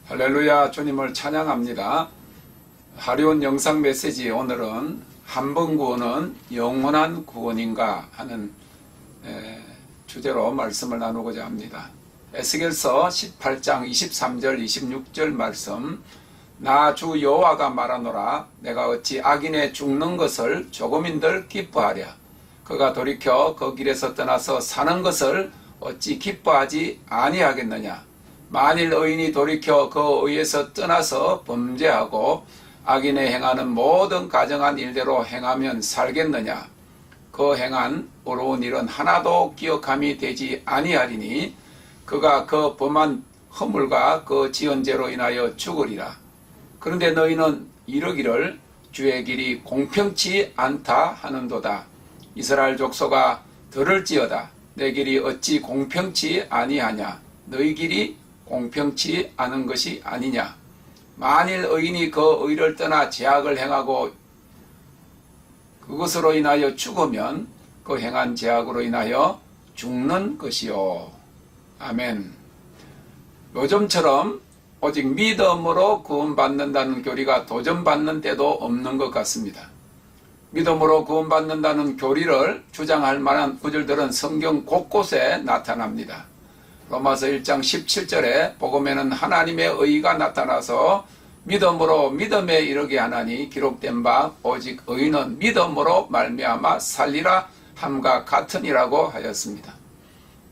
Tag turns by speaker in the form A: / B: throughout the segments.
A: 할렐루야, 주님을 찬양합니다. 하리온 영상 메시지, 오늘은 한 번 구원은 영원한 구원인가 하는 주제로 말씀을 나누고자 합니다. 에스겔서 18장 23절 26절 말씀, 나 주 여호와가 말하노라. 내가 어찌 악인의 죽는 것을 조금인들 기뻐하랴. 그가 돌이켜 그 길에서 떠나서 사는 것을 어찌 기뻐하지 아니하겠느냐. 만일 의인이 돌이켜 그 의에서 떠나서 범죄하고 악인의 행하는 모든 가정한 일대로 행하면 살겠느냐. 그 행한 어려운 일은 하나도 기억함이 되지 아니하리니 그가 그 범한 허물과 그 지은 죄로 인하여 죽으리라. 그런데 너희는 이르기를 주의 길이 공평치 않다 하는도다. 이스라엘 족속아 들을지어다. 내 길이 어찌 공평치 아니하냐. 너희 길이 공평치 않은 것이 아니냐. 만일 의인이 그 의를 떠나 죄악을 행하고 그것으로 인하여 죽으면 그 행한 죄악으로 인하여 죽는 것이요. 아멘. 요즘처럼 오직 믿음으로 구원받는다는 교리가 도전받는 때도 없는 것 같습니다. 믿음으로 구원받는다는 교리를 주장할 만한 구절들은 성경 곳곳에 나타납니다. 로마서 1장 17절에 복음에는 하나님의 의가 나타나서 믿음으로 믿음에 이르게 하나니 기록된 바 오직 의인은 믿음으로 말미암아 살리라 함과 같으니라고 하였습니다.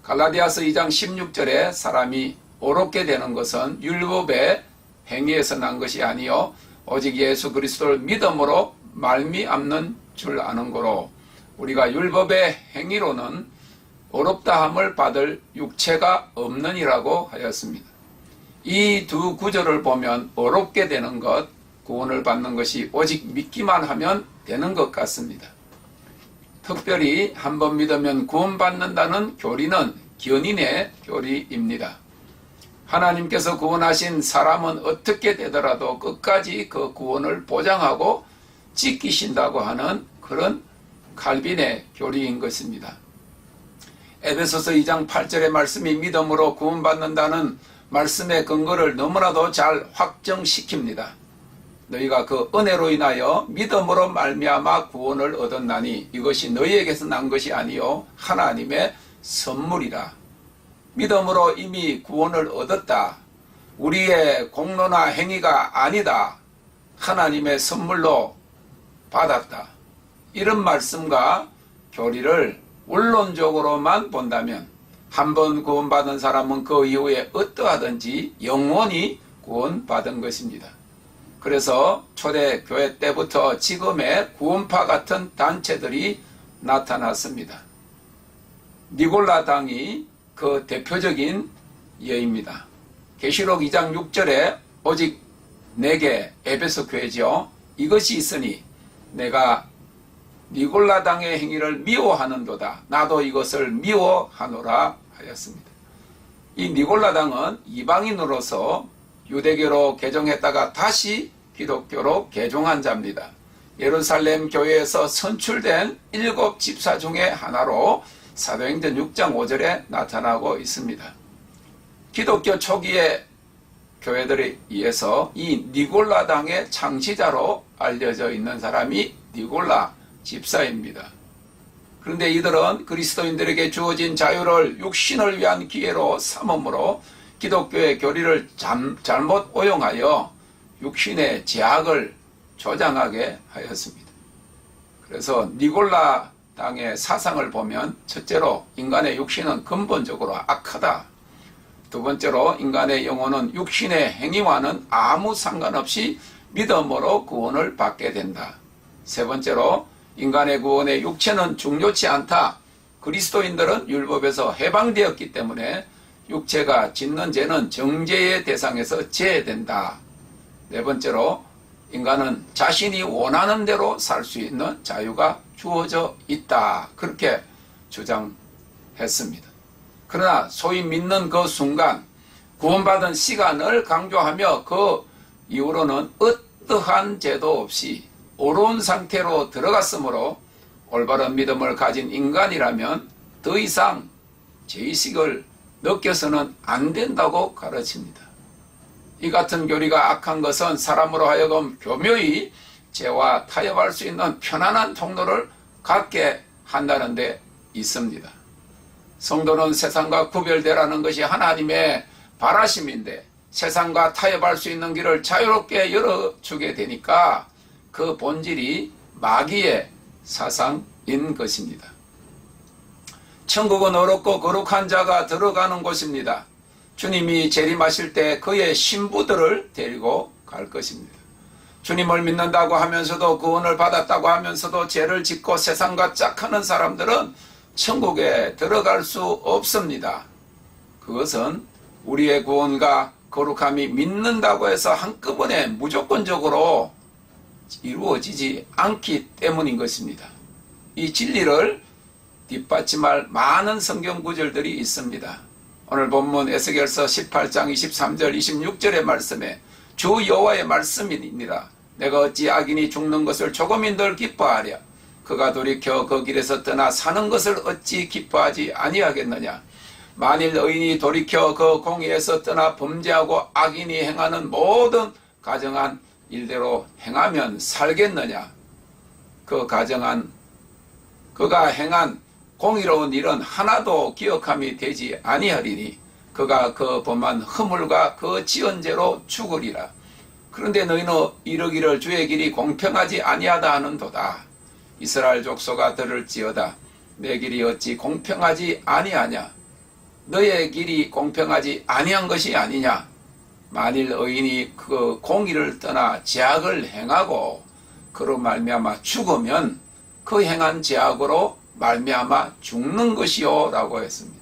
A: 갈라디아서 2장 16절에 사람이 옳게 되는 것은 율법의 행위에서 난 것이 아니요 오직 예수 그리스도를 믿음으로 말미암는 줄 아는 거로 우리가 율법의 행위로는 어렵다함을 받을 육체가 없느니라고 하였습니다. 이 두 구절을 보면 어렵게 되는 것, 구원을 받는 것이 오직 믿기만 하면 되는 것 같습니다. 특별히 한번 믿으면 구원받는다는 교리는 견인의 교리입니다. 하나님께서 구원하신 사람은 어떻게 되더라도 끝까지 그 구원을 보장하고 지키신다고 하는 그런 칼빈의 교리인 것입니다. 에베소서 2장 8절의 말씀이 믿음으로 구원받는다는 말씀의 근거를 너무나도 잘 확정시킵니다. 너희가 그 은혜로 인하여 믿음으로 말미암아 구원을 얻었나니 이것이 너희에게서 난 것이 아니요 하나님의 선물이라. 믿음으로 이미 구원을 얻었다. 우리의 공로나 행위가 아니다. 하나님의 선물로 받았다. 이런 말씀과 교리를 원론적으로만 본다면 한 번 구원받은 사람은 그 이후에 어떠하든지 영원히 구원받은 것입니다. 그래서 초대교회 때부터 지금의 구원파 같은 단체들이 나타났습니다. 니골라당이 그 대표적인 예입니다. 계시록 2장 6절에 오직 내게 에베소 교회죠. 이것이 있으니 내가 니골라당의 행위를 미워하는도다. 나도 이것을 미워하노라 하였습니다. 이 니골라당은 이방인으로서 유대교로 개종했다가 다시 기독교로 개종한 자입니다. 예루살렘 교회에서 선출된 7 집사 중에 하나로 사도행전 6장 5절에 나타나고 있습니다. 기독교 초기의 교회들에 의해서 이 니골라당의 창시자로 알려져 있는 사람이 니골라 집사입니다. 그런데 이들은 그리스도인들에게 주어진 자유를 육신을 위한 기회로 삼음으로 기독교의 교리를 잘못 오용하여 육신의 제약을 조장하게 하였습니다. 그래서 니골라 당의 사상을 보면 첫째로 인간의 육신은 근본적으로 악하다. 두 번째로 인간의 영혼은 육신의 행위와는 아무 상관없이 믿음으로 구원을 받게 된다. 세 번째로 인간의 구원에 육체는 중요치 않다. 그리스도인들은 율법에서 해방되었기 때문에 육체가 짓는 죄는 정죄의 대상에서 제외된다. 네 번째로 인간은 자신이 원하는 대로 살 수 있는 자유가 주어져 있다. 그렇게 주장했습니다. 그러나 소위 믿는 그 순간 구원받은 시간을 강조하며 그 이후로는 어떠한 죄도 없이 어려운 상태로 들어갔으므로 올바른 믿음을 가진 인간이라면 더 이상 죄의식을 느껴서는 안 된다고 가르칩니다. 이 같은 교리가 악한 것은 사람으로 하여금 교묘히 죄와 타협할 수 있는 편안한 통로를 갖게 한다는 데 있습니다. 성도는 세상과 구별되라는 것이 하나님의 바라심인데 세상과 타협할 수 있는 길을 자유롭게 열어주게 되니까 그 본질이 마귀의 사상인 것입니다. 천국은 어렵고 거룩한 자가 들어가는 곳입니다. 주님이 재림하실 때 그의 신부들을 데리고 갈 것입니다. 주님을 믿는다고 하면서도 구원을 받았다고 하면서도 죄를 짓고 세상과 짝하는 사람들은 천국에 들어갈 수 없습니다. 그것은 우리의 구원과 거룩함이 믿는다고 해서 한꺼번에 무조건적으로 이루어지지 않기 때문인 것입니다. 이 진리를 뒷받침할 많은 성경 구절들이 있습니다. 오늘 본문 에스겔서 18장 23절 26절의 말씀에 주 여호와의 말씀입니다. 내가 어찌 악인이 죽는 것을 조금인들 기뻐하랴. 그가 돌이켜 그 길에서 떠나 사는 것을 어찌 기뻐하지 아니하겠느냐. 만일 의인이 돌이켜 그 공의에서 떠나 범죄하고 악인이 행하는 모든 가정한 일대로 행하면 살겠느냐. 그가 행한 공의로운 일은 하나도 기억함이 되지 아니하리니 그가 그 범한 허물과 그 지은 죄로 죽으리라. 그런데 너희는 이르기를 주의 길이 공평하지 아니하다 하는도다. 이스라엘 족속아 들을지어다. 내 길이 어찌 공평하지 아니하냐. 너의 길이 공평하지 아니한 것이 아니냐. 만일 의인이 그 공의를 떠나 죄악을 행하고 그로 말미암아 죽으면 그 행한 죄악으로 말미암아 죽는 것이요 라고 했습니다.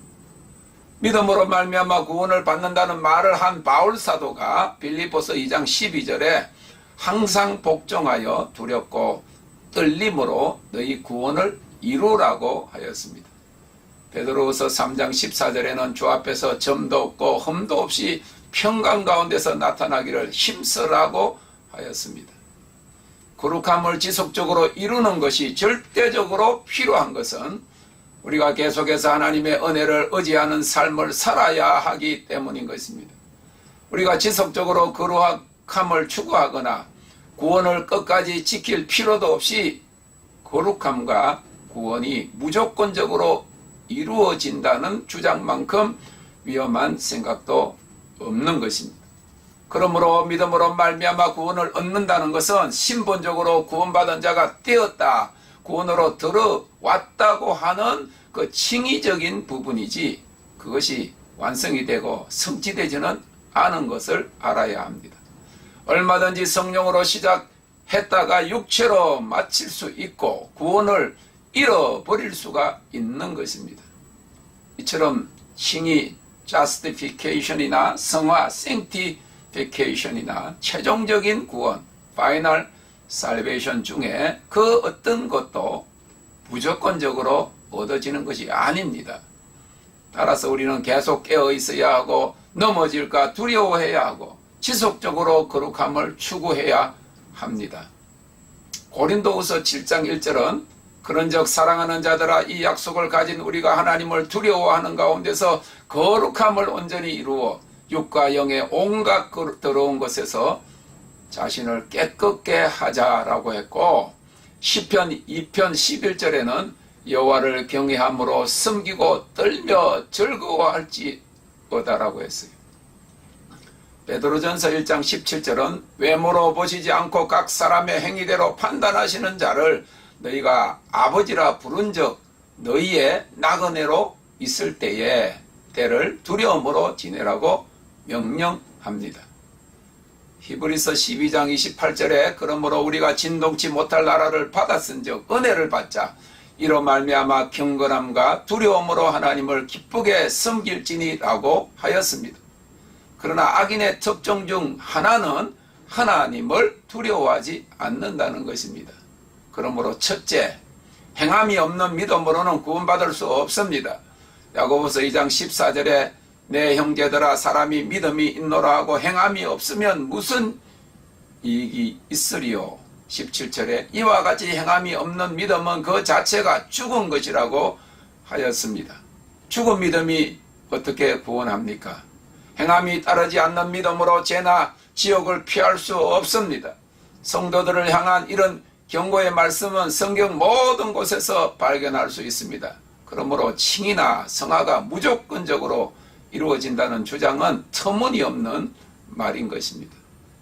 A: 믿음으로 말미암아 구원을 받는다는 말을 한 바울 사도가 빌립보서 2장 12절에 항상 복종하여 두렵고 떨림으로 너희 구원을 이루라고 하였습니다. 베드로후서 3장 14절에는 주 앞에서 점도 없고 흠도 없이 평강 가운데서 나타나기를 힘쓰라고 하였습니다. 거룩함을 지속적으로 이루는 것이 절대적으로 필요한 것은 우리가 계속해서 하나님의 은혜를 의지하는 삶을 살아야 하기 때문인 것입니다. 우리가 지속적으로 거룩함을 추구하거나 구원을 끝까지 지킬 필요도 없이 거룩함과 구원이 무조건적으로 이루어진다는 주장만큼 위험한 생각도 없는 것입니다. 그러므로 믿음으로 말미암아 구원을 얻는다는 것은 신분적으로 구원받은 자가 되었다, 구원으로 들어왔다고 하는 그 칭의적인 부분이지 그것이 완성이 되고 성취되지는 않은 것을 알아야 합니다. 얼마든지 성령으로 시작했다가 육체로 마칠 수 있고 구원을 잃어버릴 수가 있는 것입니다. 이처럼 칭의 justification이나 성화 sanctification이나 최종적인 구원 final salvation 중에 그 어떤 것도 무조건적으로 얻어지는 것이 아닙니다. 따라서 우리는 계속 깨어 있어야 하고 넘어질까 두려워해야 하고 지속적으로 거룩함을 추구해야 합니다. 고린도후서 7장 1절은 그런즉 사랑하는 자들아 이 약속을 가진 우리가 하나님을 두려워하는 가운데서 거룩함을 온전히 이루어 육과 영의 온갖 더러운 것에서 자신을 깨끗게 하자라고 했고 시편 2편 11절에는 여호와를 경외함으로 섬기고 떨며 즐거워할지어다라고 했어요. 베드로전서 1장 17절은 외모로 보시지 않고 각 사람의 행위대로 판단하시는 자를 너희가 아버지라 부른 적 너희의 나그네로 있을 때에 때를 두려움으로 지내라고 명령합니다. 히브리서 12장 28절에 그러므로 우리가 진동치 못할 나라를 받았은즉 은혜를 받자 이로 말미암아 경건함과 두려움으로 하나님을 기쁘게 섬길지니라고 하였습니다. 그러나 악인의 특징 중 하나는 하나님을 두려워하지 않는다는 것입니다. 그러므로 첫째, 행함이 없는 믿음으로는 구원받을 수 없습니다. 야고보서 2장 14절에 내 형제들아 사람이 믿음이 있노라 하고 행함이 없으면 무슨 이익이 있으리요. 17절에 이와 같이 행함이 없는 믿음은 그 자체가 죽은 것이라고 하였습니다. 죽은 믿음이 어떻게 구원합니까? 행함이 따르지 않는 믿음으로 죄나 지옥을 피할 수 없습니다. 성도들을 향한 이런 경고의 말씀은 성경 모든 곳에서 발견할 수 있습니다. 그러므로 칭의나 성화가 무조건적으로 이루어진다는 주장은 터무니없는 말인 것입니다.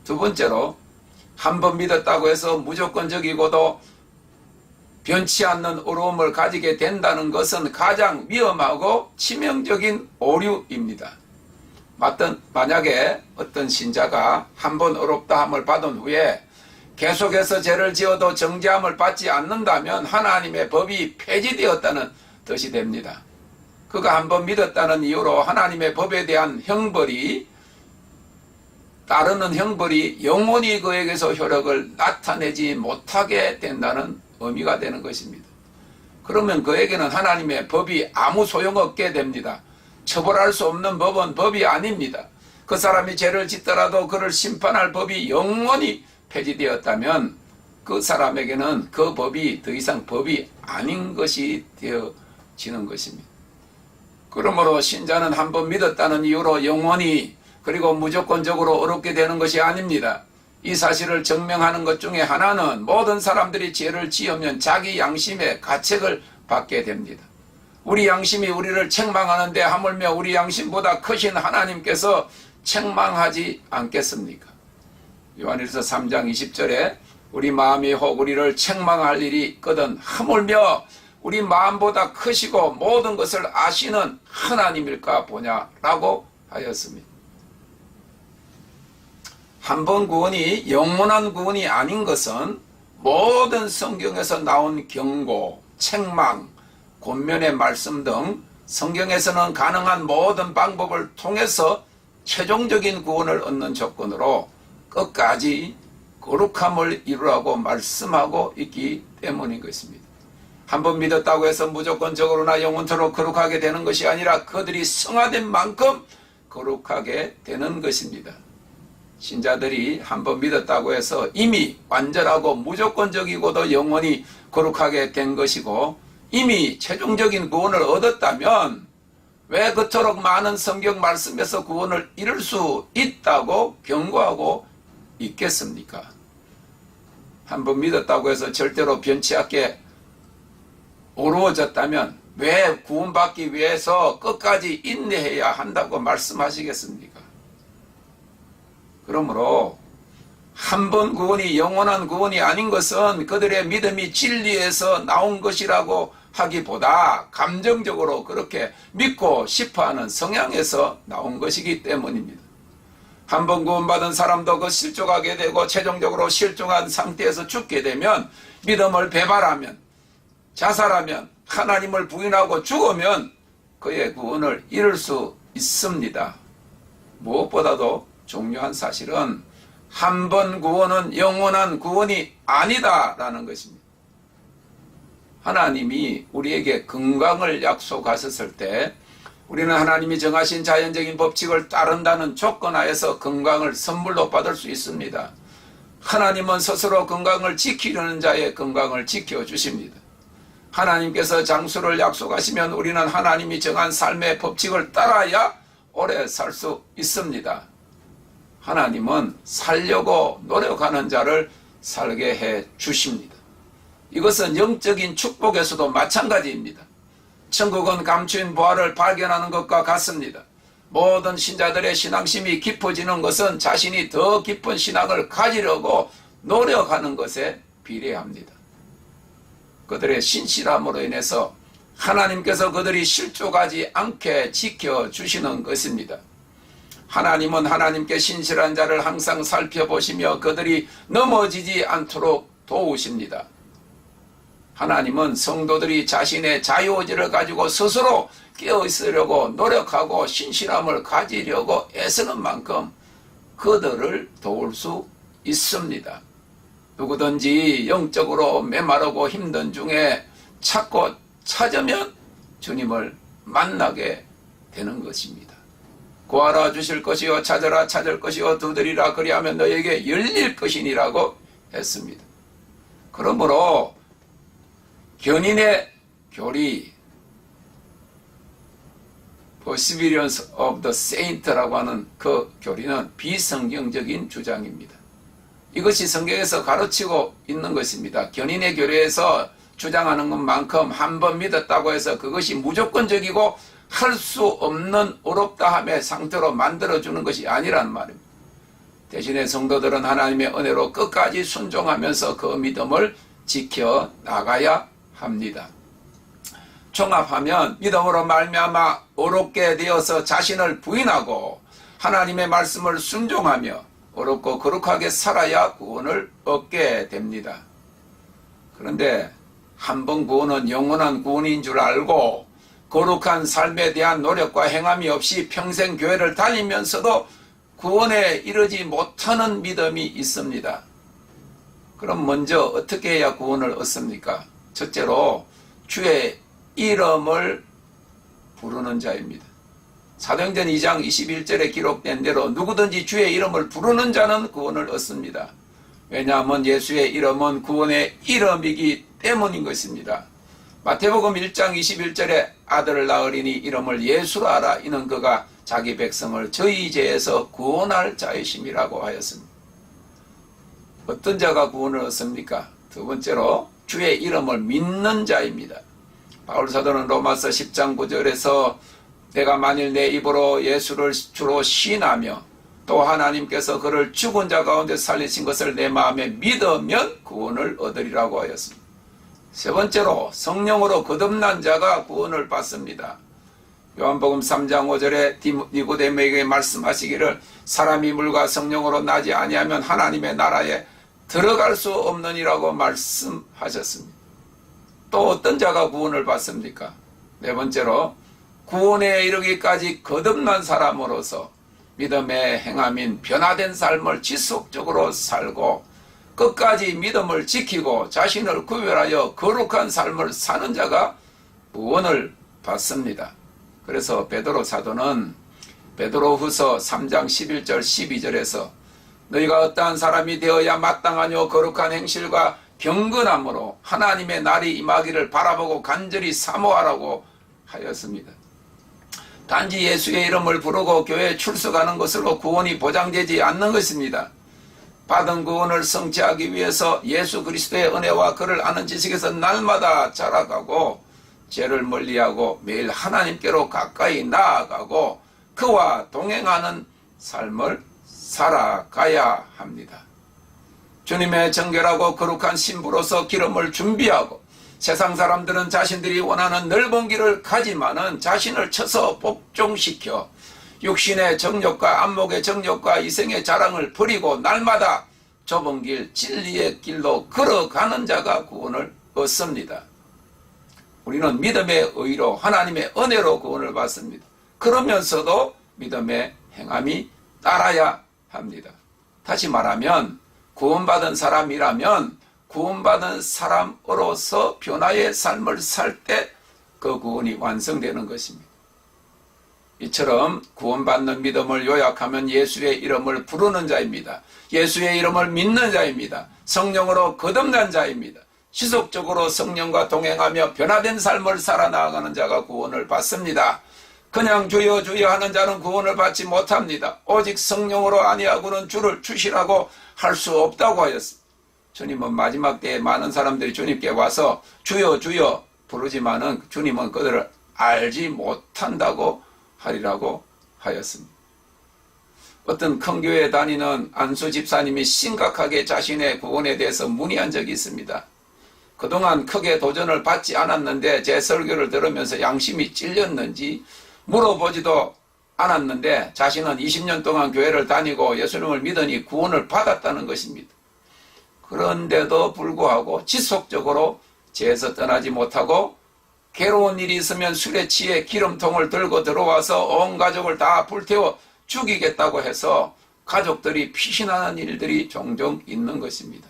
A: 두 번째로, 한 번 믿었다고 해서 무조건적이고도 변치 않는 어려움을 가지게 된다는 것은 가장 위험하고 치명적인 오류입니다. 만약에 어떤 신자가 한 번 어렵다 함을 받은 후에 계속해서 죄를 지어도 정죄함을 받지 않는다면 하나님의 법이 폐지되었다는 뜻이 됩니다. 그가 한 번 믿었다는 이유로 하나님의 법에 대한 형벌이, 따르는 형벌이 영원히 그에게서 효력을 나타내지 못하게 된다는 의미가 되는 것입니다. 그러면 그에게는 하나님의 법이 아무 소용없게 됩니다. 처벌할 수 없는 법은 법이 아닙니다. 그 사람이 죄를 짓더라도 그를 심판할 법이 영원히 폐지되었다면 그 사람에게는 그 법이 더 이상 법이 아닌 것이 되어지는 것입니다. 그러므로 신자는 한 번 믿었다는 이유로 영원히 그리고 무조건적으로 어렵게 되는 것이 아닙니다. 이 사실을 증명하는 것 중에 하나는 모든 사람들이 죄를 지으면 자기 양심의 가책을 받게 됩니다. 우리 양심이 우리를 책망하는데 하물며 우리 양심보다 크신 하나님께서 책망하지 않겠습니까? 요한일서 3장 20절에 우리 마음이 혹 우리를 책망할 일이 있거든 하물며 우리 마음보다 크시고 모든 것을 아시는 하나님일까 보냐라고 하였습니다. 한 번 구원이 영원한 구원이 아닌 것은 모든 성경에서 나온 경고, 책망, 권면의 말씀 등 성경에서는 가능한 모든 방법을 통해서 최종적인 구원을 얻는 조건으로 끝까지 거룩함을 이루라고 말씀하고 있기 때문인 것입니다. 한 번 믿었다고 해서 무조건적으로나 영원토록 거룩하게 되는 것이 아니라 그들이 성화된 만큼 거룩하게 되는 것입니다. 신자들이 한 번 믿었다고 해서 이미 완전하고 무조건적이고도 영원히 거룩하게 된 것이고 이미 최종적인 구원을 얻었다면 왜 그토록 많은 성경 말씀에서 구원을 이룰 수 있다고 경고하고 있겠습니까? 한 번 믿었다고 해서 절대로 변치 않게 어려워졌다면 왜 구원받기 위해서 끝까지 인내해야 한다고 말씀하시겠습니까? 그러므로 한 번 구원이 영원한 구원이 아닌 것은 그들의 믿음이 진리에서 나온 것이라고 하기보다 감정적으로 그렇게 믿고 싶어하는 성향에서 나온 것이기 때문입니다. 한 번 구원받은 사람도 그 실족하게 되고 최종적으로 실종한 상태에서 죽게 되면 믿음을 배반하면 자살하면 하나님을 부인하고 죽으면 그의 구원을 잃을 수 있습니다. 무엇보다도 중요한 사실은 한 번 구원은 영원한 구원이 아니다라는 것입니다. 하나님이 우리에게 건강을 약속하셨을 때 우리는 하나님이 정하신 자연적인 법칙을 따른다는 조건 하에서 건강을 선물로 받을 수 있습니다. 하나님은 스스로 건강을 지키려는 자의 건강을 지켜주십니다. 하나님께서 장수를 약속하시면 우리는 하나님이 정한 삶의 법칙을 따라야 오래 살 수 있습니다. 하나님은 살려고 노력하는 자를 살게 해 주십니다. 이것은 영적인 축복에서도 마찬가지입니다. 천국은 감추인 보화를 발견하는 것과 같습니다. 모든 신자들의 신앙심이 깊어지는 것은 자신이 더 깊은 신앙을 가지려고 노력하는 것에 비례합니다. 그들의 신실함으로 인해서 하나님께서 그들이 실족하지 않게 지켜주시는 것입니다. 하나님은 하나님께 신실한 자를 항상 살펴보시며 그들이 넘어지지 않도록 도우십니다. 하나님은 성도들이 자신의 자유의지를 가지고 스스로 깨어있으려고 노력하고 신실함을 가지려고 애쓰는 만큼 그들을 도울 수 있습니다. 누구든지 영적으로 메마르고 힘든 중에 찾고 찾으면 주님을 만나게 되는 것입니다. 구하라 주실 것이요 찾으라 찾을 것이요 두드리라 그리하면 너에게 열릴 것이니라고 했습니다. 그러므로 견인의 교리, Perseverance of the Saint라고 하는 그 교리는 비성경적인 주장입니다. 이것이 성경에서 가르치고 있는 것입니다. 견인의 교리에서 주장하는 것만큼 한 번 믿었다고 해서 그것이 무조건적이고 할 수 없는 어렵다함의 상태로 만들어주는 것이 아니란 말입니다. 대신에 성도들은 하나님의 은혜로 끝까지 순종하면서 그 믿음을 지켜 나가야 합니다. 종합하면 믿음으로 말미암아 어렵게 되어서 자신을 부인하고 하나님의 말씀을 순종하며 어렵고 거룩하게 살아야 구원을 얻게 됩니다. 그런데 한 번 구원은 영원한 구원인 줄 알고 거룩한 삶에 대한 노력과 행함이 없이 평생 교회를 다니면서도 구원에 이르지 못하는 믿음이 있습니다. 그럼 먼저 어떻게 해야 구원을 얻습니까? 첫째로 주의 이름을 부르는 자입니다. 사도행전 2장 21절에 기록된 대로 누구든지 주의 이름을 부르는 자는 구원을 얻습니다. 왜냐하면 예수의 이름은 구원의 이름이기 때문인 것입니다. 마태복음 1장 21절에 아들을 낳으리니 이름을 예수라 하라. 이는 그가 자기 백성을 저희 죄에서 구원할 자이심이라고 하였습니다. 어떤 자가 구원을 얻습니까? 두 번째로 주의 이름을 믿는 자입니다. 바울 사도는 로마서 10장 9절에서 내가 만일 내 입으로 예수를 주로 시인하며 또 하나님께서 그를 죽은 자 가운데 살리신 것을 내 마음에 믿으면 구원을 얻으리라고 하였습니다. 세 번째로 성령으로 거듭난 자가 구원을 받습니다. 요한복음 3장 5절에 니고데모에게 말씀하시기를 사람이 물과 성령으로 나지 아니하면 하나님의 나라에 들어갈 수 없느니라고 말씀하셨습니다. 또 어떤 자가 구원을 받습니까? 네 번째로 구원에 이르기까지 거듭난 사람으로서 믿음의 행함인 변화된 삶을 지속적으로 살고 끝까지 믿음을 지키고 자신을 구별하여 거룩한 삶을 사는 자가 구원을 받습니다. 그래서 베드로 사도는 베드로후서 3장 11절 12절에서 너희가 어떠한 사람이 되어야 마땅하뇨 거룩한 행실과 경건함으로 하나님의 날이 임하기를 바라보고 간절히 사모하라고 하였습니다. 단지 예수의 이름을 부르고 교회에 출석하는 것으로 구원이 보장되지 않는 것입니다. 받은 구원을 성취하기 위해서 예수 그리스도의 은혜와 그를 아는 지식에서 날마다 자라가고 죄를 멀리하고 매일 하나님께로 가까이 나아가고 그와 동행하는 삶을 살아가야 합니다. 주님의 정결하고 거룩한 신부로서 기름을 준비하고 세상 사람들은 자신들이 원하는 넓은 길을 가지만은 자신을 쳐서 복종시켜 육신의 정욕과 안목의 정욕과 이생의 자랑을 버리고 날마다 좁은 길 진리의 길로 걸어가는 자가 구원을 얻습니다. 우리는 믿음의 의로 하나님의 은혜로 구원을 받습니다. 그러면서도 믿음의 행함이 따라야 합니다. 다시 말하면 구원받은 사람이라면 구원받은 사람으로서 변화의 삶을 살 때 그 구원이 완성되는 것입니다. 이처럼 구원받는 믿음을 요약하면 예수의 이름을 부르는 자입니다. 예수의 이름을 믿는 자입니다. 성령으로 거듭난 자입니다. 지속적으로 성령과 동행하며 변화된 삶을 살아나가는 자가 구원을 받습니다. 그냥 주여 주여 하는 자는 구원을 받지 못합니다. 오직 성령으로 아니하고는 주를 주시라고 할 수 없다고 하였습니다. 주님은 마지막 때에 많은 사람들이 주님께 와서 주여 주여 부르지만은 주님은 그들을 알지 못한다고 하리라고 하였습니다. 어떤 큰 교회에 다니는 안수 집사님이 심각하게 자신의 구원에 대해서 문의한 적이 있습니다. 그동안 크게 도전을 받지 않았는데 제 설교를 들으면서 양심이 찔렸는지 물어보지도 않았는데 자신은 20년 동안 교회를 다니고 예수님을 믿으니 구원을 받았다는 것입니다. 그런데도 불구하고 지속적으로 죄에서 떠나지 못하고 괴로운 일이 있으면 술에 취해 기름통을 들고 들어와서 온 가족을 다 불태워 죽이겠다고 해서 가족들이 피신하는 일들이 종종 있는 것입니다.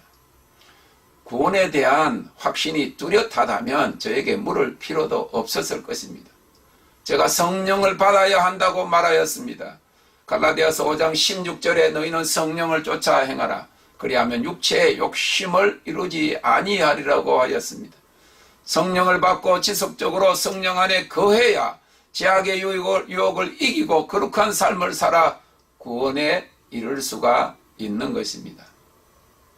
A: 구원에 대한 확신이 뚜렷하다면 저에게 물을 필요도 없었을 것입니다. 제가 성령을 받아야 한다고 말하였습니다. 갈라디아서 5장 16절에 너희는 성령을 쫓아 행하라. 그리하면 육체의 욕심을 이루지 아니하리라고 하였습니다. 성령을 받고 지속적으로 성령 안에 거해야 죄악의 유혹을 이기고 거룩한 삶을 살아 구원에 이를 수가 있는 것입니다.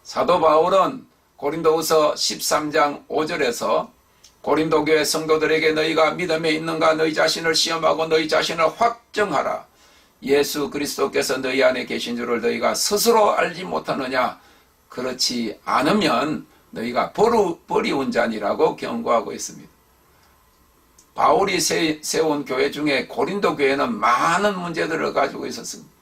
A: 사도 바울은 고린도후서 13장 5절에서 고린도 교회 성도들에게 너희가 믿음에 있는가 너희 자신을 시험하고 너희 자신을 확정하라. 예수 그리스도께서 너희 안에 계신 줄을 너희가 스스로 알지 못하느냐. 그렇지 않으면 너희가 버리운 자니라고 경고하고 있습니다. 바울이 세운 교회 중에 고린도 교회는 많은 문제들을 가지고 있었습니다.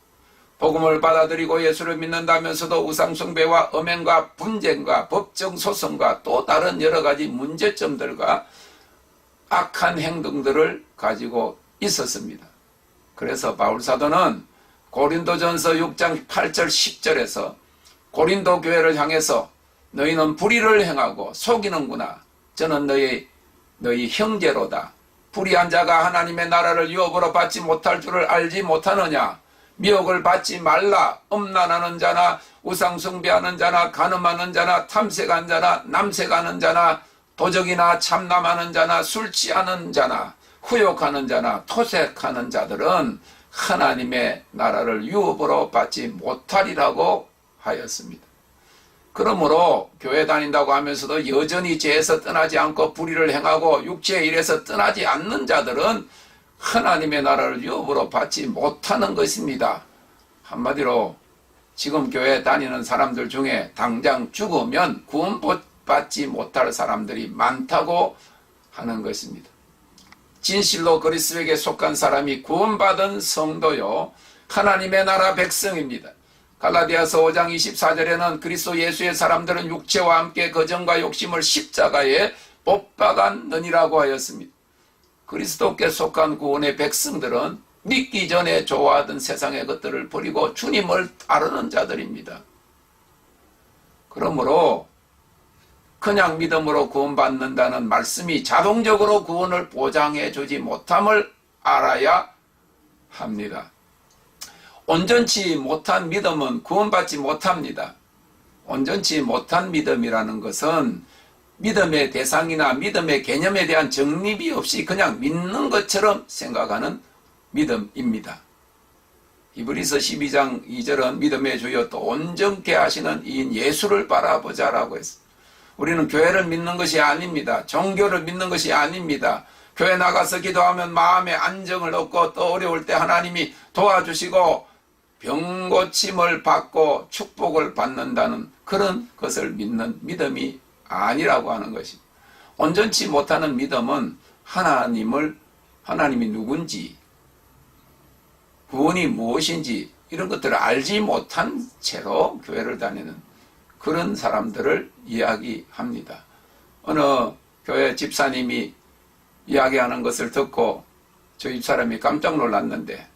A: 복음을 받아들이고 예수를 믿는다면서도 우상숭배와 음행과 분쟁과 법정 소송과 또 다른 여러 가지 문제점들과 악한 행동들을 가지고 있었습니다. 그래서 바울사도는 고린도전서 6장 8절 10절에서 고린도 교회를 향해서 너희는 불의를 행하고 속이는구나. 저는 너희 형제로다. 불의한 자가 하나님의 나라를 유업으로 받지 못할 줄을 알지 못하느냐. 미혹을 받지 말라. 음란하는 자나 우상숭배하는 자나 간음하는 자나 탐색한 자나 남색하는 자나 도적이나 참남하는 자나 술 취하는 자나 후욕하는 자나 토색하는 자들은 하나님의 나라를 유업으로 받지 못하리라고 하였습니다. 그러므로 교회 다닌다고 하면서도 여전히 죄에서 떠나지 않고 불의를 행하고 육체의 일에서 떠나지 않는 자들은 하나님의 나라를 유업으로 받지 못하는 것입니다. 한마디로 지금 교회 다니는 사람들 중에 당장 죽으면 구원받지 못할 사람들이 많다고 하는 것입니다. 진실로 그리스도에게 속한 사람이 구원받은 성도요 하나님의 나라 백성입니다. 갈라디아서 5장 24절에는 그리스도 예수의 사람들은 육체와 함께 거정과 욕심을 십자가에 못 박았느니라고 하였습니다. 그리스도께 속한 구원의 백성들은 믿기 전에 좋아하던 세상의 것들을 버리고 주님을 따르는 자들입니다. 그러므로 그냥 믿음으로 구원받는다는 말씀이 자동적으로 구원을 보장해 주지 못함을 알아야 합니다. 온전치 못한 믿음은 구원받지 못합니다. 온전치 못한 믿음이라는 것은 믿음의 대상이나 믿음의 개념에 대한 정립이 없이 그냥 믿는 것처럼 생각하는 믿음입니다. 히브리서 12장 2절은 믿음의 주여 또 온전케 하시는 이인 예수를 바라보자라고 했습니다. 우리는 교회를 믿는 것이 아닙니다. 종교를 믿는 것이 아닙니다. 교회 나가서 기도하면 마음의 안정을 얻고 또 어려울 때 하나님이 도와주시고 병고침을 받고 축복을 받는다는 그런 것을 믿는 믿음이 아니라고 하는 것입니다. 온전치 못하는 믿음은 하나님이 누군지, 구원이 무엇인지 이런 것들을 알지 못한 채로 교회를 다니는 그런 사람들을 이야기합니다. 어느 교회 집사님이 이야기하는 것을 듣고 저 집사람이 깜짝 놀랐는데,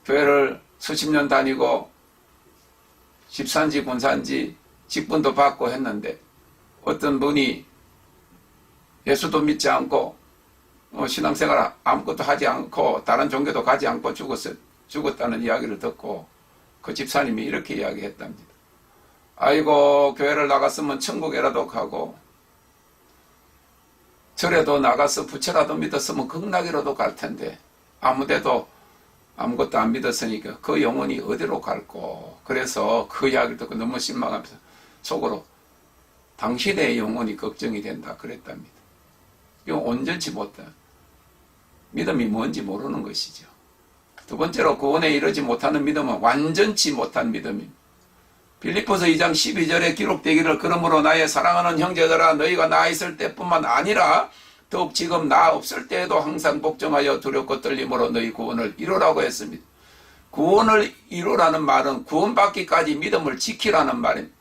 A: 교회를 수십 년 다니고 집사인지 군사인지 직분도 받고 했는데 어떤 분이 예수도 믿지 않고 신앙생활 아무것도 하지 않고 다른 종교도 가지 않고 죽었다는 이야기를 듣고 그 집사님이 이렇게 이야기했답니다. 아이고, 교회를 나갔으면 천국에라도 가고 절에도 나가서 부처라도 믿었으면 극락이라도 갈 텐데 아무데도 아무것도 안 믿었으니까 그 영혼이 어디로 갈꼬. 그래서 그 이야기를 듣고 너무 실망하면서 속으로 당신의 영혼이 걱정이 된다 그랬답니다. 이거 온전치 못한 믿음이 뭔지 모르는 것이죠. 두 번째로 구원에 이르지 못하는 믿음은 완전치 못한 믿음입니다. 빌립보서 2장 12절에 기록되기를 그러므로 나의 사랑하는 형제들아 너희가 나 있을 때뿐만 아니라 더욱 지금 나 없을 때에도 항상 복종하여 두렵고 떨림으로 너희 구원을 이루라고 했습니다. 구원을 이루라는 말은 구원받기까지 믿음을 지키라는 말입니다.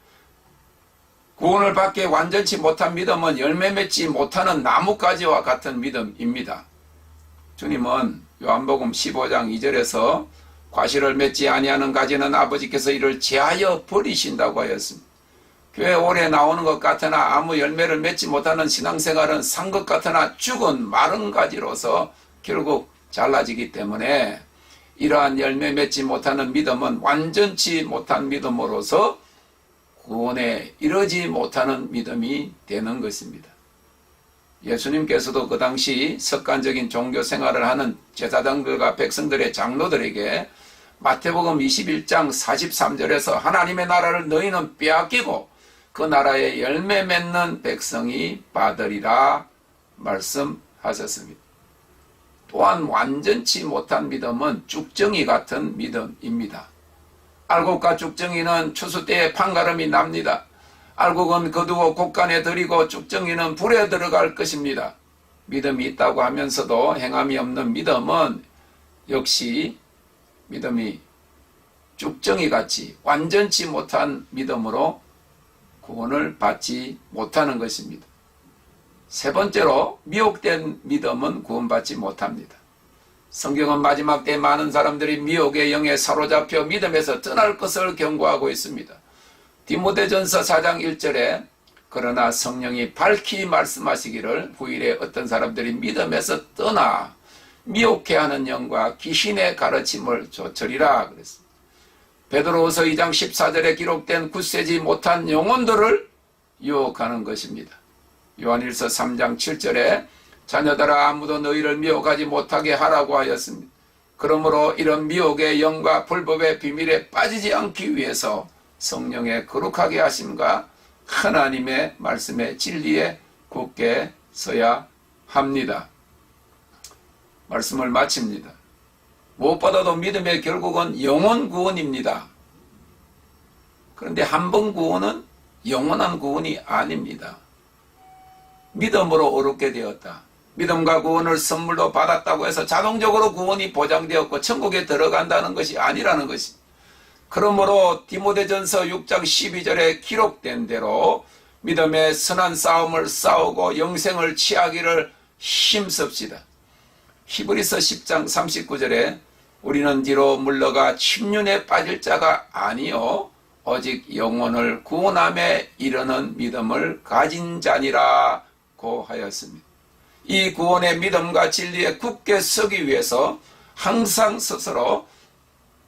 A: 구원을 받기에 완전치 못한 믿음은 열매 맺지 못하는 나뭇가지와 같은 믿음입니다. 주님은 요한복음 15장 2절에서 과실을 맺지 아니하는 가지는 아버지께서 이를 제하여 버리신다고 하였습니다. 교회 오래 나오는 것 같으나 아무 열매를 맺지 못하는 신앙생활은 산 것 같으나 죽은 마른 가지로서 결국 잘라지기 때문에 이러한 열매 맺지 못하는 믿음은 완전치 못한 믿음으로서 구원에 이르지 못하는 믿음이 되는 것입니다. 예수님께서도 그 당시 습관적인 종교 생활을 하는 제사장들과 백성들의 장로들에게 마태복음 21장 43절에서 하나님의 나라를 너희는 빼앗기고 그 나라에 열매 맺는 백성이 받으리라 말씀하셨습니다. 또한 완전치 못한 믿음은 쭉정이 같은 믿음입니다. 알곡과 쭉정이는 추수 때에 판가름이 납니다. 알곡은 거두고 곡간에 들이고 쭉정이는 불에 들어갈 것입니다. 믿음이 있다고 하면서도 행함이 없는 믿음은 역시 믿음이 쭉정이 같이 완전치 못한 믿음으로 구원을 받지 못하는 것입니다. 세 번째로 미혹된 믿음은 구원받지 못합니다. 성경은 마지막 때 많은 사람들이 미혹의 영에 사로잡혀 믿음에서 떠날 것을 경고하고 있습니다. 디모데전서 4장 1절에 그러나 성령이 밝히 말씀하시기를 후일에 어떤 사람들이 믿음에서 떠나 미혹해 하는 영과 귀신의 가르침을 조처리라 그랬습니다. 베드로후서 2장 14절에 기록된 굳세지 못한 영혼들을 유혹하는 것입니다. 요한일서 3장 7절에 자녀들아 아무도 너희를 미혹하지 못하게 하라고 하였습니다. 그러므로 이런 미혹의 영과 불법의 비밀에 빠지지 않기 위해서 성령의 거룩하게 하심과 하나님의 말씀의 진리에 굳게 서야 합니다. 말씀을 마칩니다. 무엇보다도 믿음의 결국은 영혼 구원입니다. 그런데 한 번 구원은 영원한 구원이 아닙니다. 믿음으로 어렵게 되었다. 믿음과 구원을 선물로 받았다고 해서 자동적으로 구원이 보장되었고 천국에 들어간다는 것이 아니라는 것이. 그러므로 디모데전서 6장 12절에 기록된 대로 믿음의 선한 싸움을 싸우고 영생을 취하기를 힘씁시다. 히브리서 10장 39절에 우리는 뒤로 물러가 침륜에 빠질 자가 아니요 오직 영혼을 구원함에 이르는 믿음을 가진 자니라고 하였습니다. 이 구원의 믿음과 진리에 굳게 서기 위해서 항상 스스로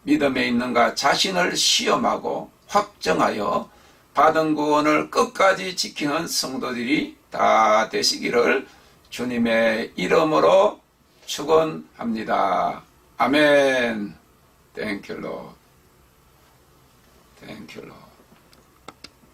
A: 믿음에 있는가 자신을 시험하고 확정하여 받은 구원을 끝까지 지키는 성도들이 다 되시기를 주님의 이름으로 축원합니다. 아멘. Thank you, Lord. Thank you, Lord.